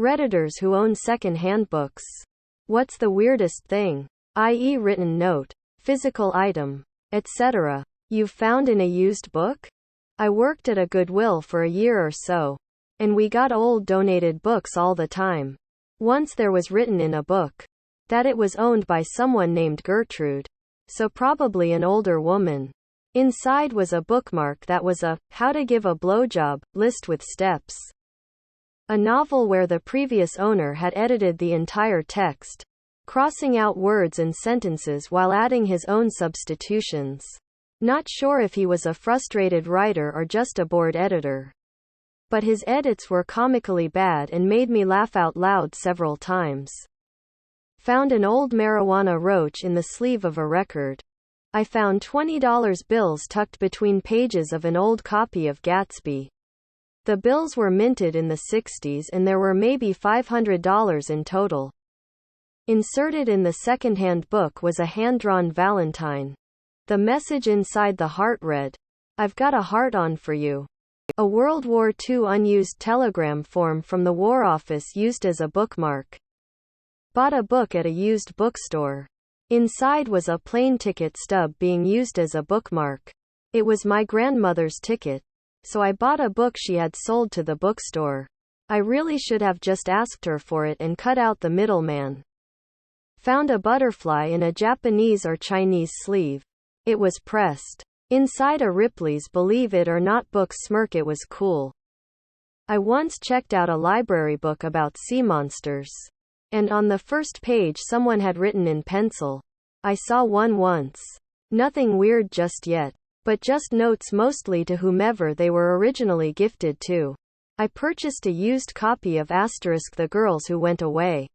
Redditors who own second-hand books. What's the weirdest thing? I.e. written note, physical item, etc. you've found in a used book? I worked at a Goodwill for a year or so, and we got old donated books all the time. Once there was written in a book that it was owned by someone named Gertrude, so probably an older woman. Inside was a bookmark that was a "How to Give a Blowjob" list with steps. A novel where the previous owner had edited the entire text, crossing out words and sentences while adding his own substitutions. Not sure if he was a frustrated writer or just a bored editor. But his edits were comically bad and made me laugh out loud several times. Found an old marijuana roach in the sleeve of a record. I found $20 bills tucked between pages of an old copy of Gatsby. The bills were minted in the 60s and there were maybe $500 in total. Inserted in the second-hand book was a hand-drawn Valentine. The message inside the heart read, "I've got a heart on for you." A World War II unused telegram form from the War Office used as a bookmark. Bought a book at a used bookstore. Inside was a plane ticket stub being used as a bookmark. It was my grandmother's ticket, so I bought a book she had sold to the bookstore. I really should have just asked her for it and cut out the middleman. Found a butterfly in a Japanese or Chinese sleeve. It was pressed. Inside a Ripley's Believe It or Not book smirk. It was cool. I once checked out a library book about sea monsters. And on the first page someone had written in pencil, "I saw one once." Nothing weird just yet, but just notes mostly to whomever they were originally gifted to. I purchased a used copy of *The Girls Who Went Away.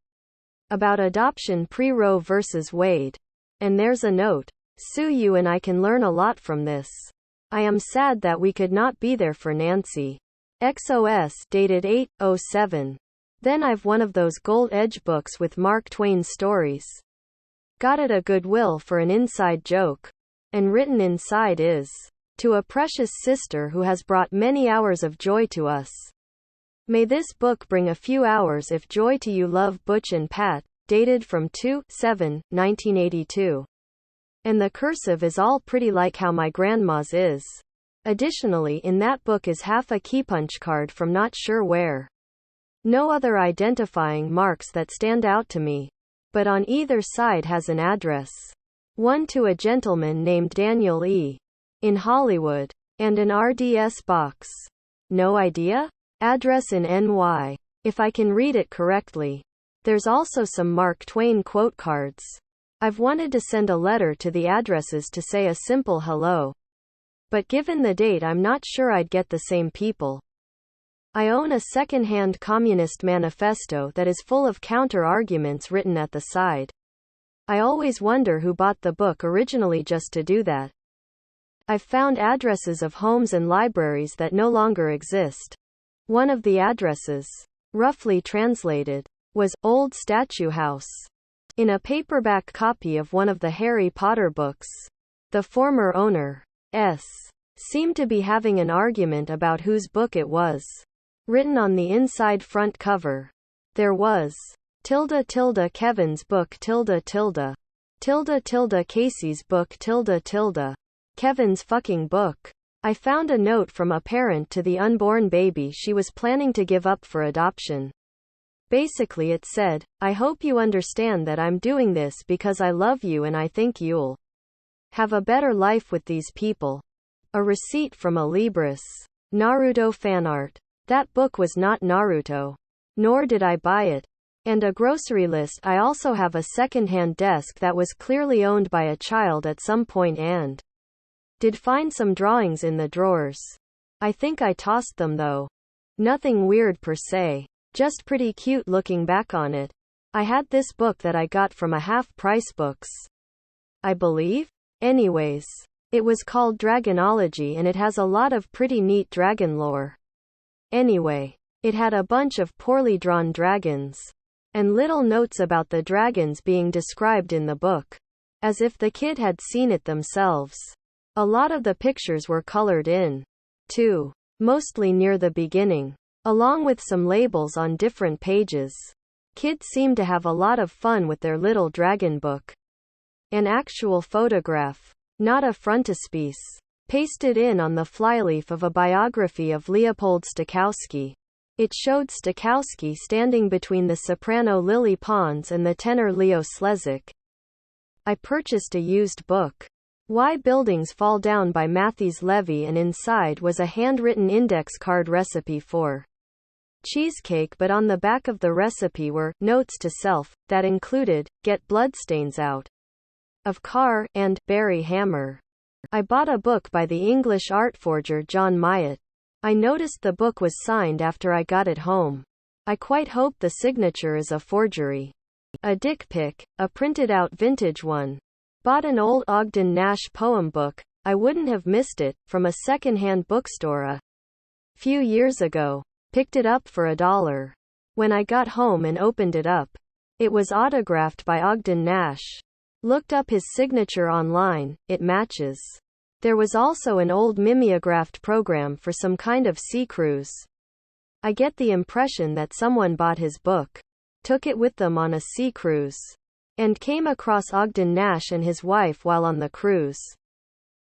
About adoption pre-Roe vs. Wade. And there's a note. "Sue you and I can learn a lot from this. I am sad that we could not be there for Nancy. XOS, dated 8/07. Then I've one of those gold edge books with Mark Twain's stories. Got at a Goodwill for an inside joke. And written inside is, "To a precious sister who has brought many hours of joy to us. May this book bring a few hours if joy to you. Love, Butch and Pat." Dated from 2/7/1982. And the cursive is all pretty like how my grandma's is. Additionally, in that book is half a keypunch card from not sure where. No other identifying marks that stand out to me. But on either side has an address. One to a gentleman named Daniel E. in Hollywood. And an RDS box. No idea? Address in NY. If I can read it correctly. There's also some Mark Twain quote cards. I've wanted to send a letter to the addresses to say a simple hello. But given the date, I'm not sure I'd get the same people. I own a second-hand communist manifesto that is full of counter-arguments written at the side. I always wonder who bought the book originally just to do that. I've found addresses of homes and libraries that no longer exist. One of the addresses, roughly translated, was Old Statue House. In a paperback copy of one of the Harry Potter books. The former owner, seemed to be having an argument about whose book it was. Written on the inside front cover, there was Kevin's book Casey's book Kevin's fucking book. I found a note from a parent to the unborn baby she was planning to give up for adoption. Basically it said, "I hope you understand that I'm doing this because I love you and I think you'll have a better life with these people." A receipt from a Libris Naruto fanart. That book was not Naruto. Nor did I buy it. And a grocery list. I also have a second-hand desk that was clearly owned by a child at some point and did find some drawings in the drawers. I think I tossed them though. Nothing weird per se. Just pretty cute looking back on it. I had this book that I got from a half-price books, I believe? Anyways. It was called Dragonology and it has a lot of pretty neat dragon lore. Anyway. It had a bunch of poorly drawn dragons. And little notes about the dragons being described in the book. As if the kid had seen it themselves. A lot of the pictures were colored in, too. Mostly near the beginning. along with some labels on different pages. Kids seem to have a lot of fun with their little dragon book. An actual photograph, not a frontispiece, pasted in on the flyleaf of a biography of Leopold Stokowski. It showed Stokowski standing between the soprano Lily Pons and the tenor Leo Slezak. I purchased a used book, Why Buildings Fall Down by Matthijs Levy, and inside was a handwritten index card recipe for cheesecake, but on the back of the recipe were notes to self that included, get bloodstains out of car, and bury hammer. I bought a book by the English art forger John Myatt. I noticed the book was signed after I got it home. I quite hope the signature is a forgery. A dick pic, a printed out vintage one. Bought an old Ogden Nash poem book, I wouldn't have missed it, from a second-hand bookstore a few years ago. Picked it up for $1. When I got home and opened it up, it was autographed by Ogden Nash. Looked up his signature online, it matches. There was also an old mimeographed program for some kind of sea cruise. I get the impression that someone bought his book, took it with them on a sea cruise, and came across Ogden Nash and his wife while on the cruise.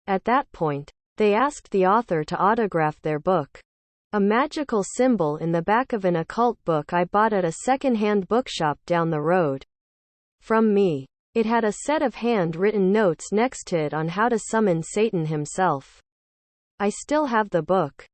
At that point, they asked the author to autograph their book. A magical symbol in the back of an occult book I bought at a second-hand bookshop down the road from me. It had a set of hand-written notes next to it on how to summon Satan himself. I still have the book.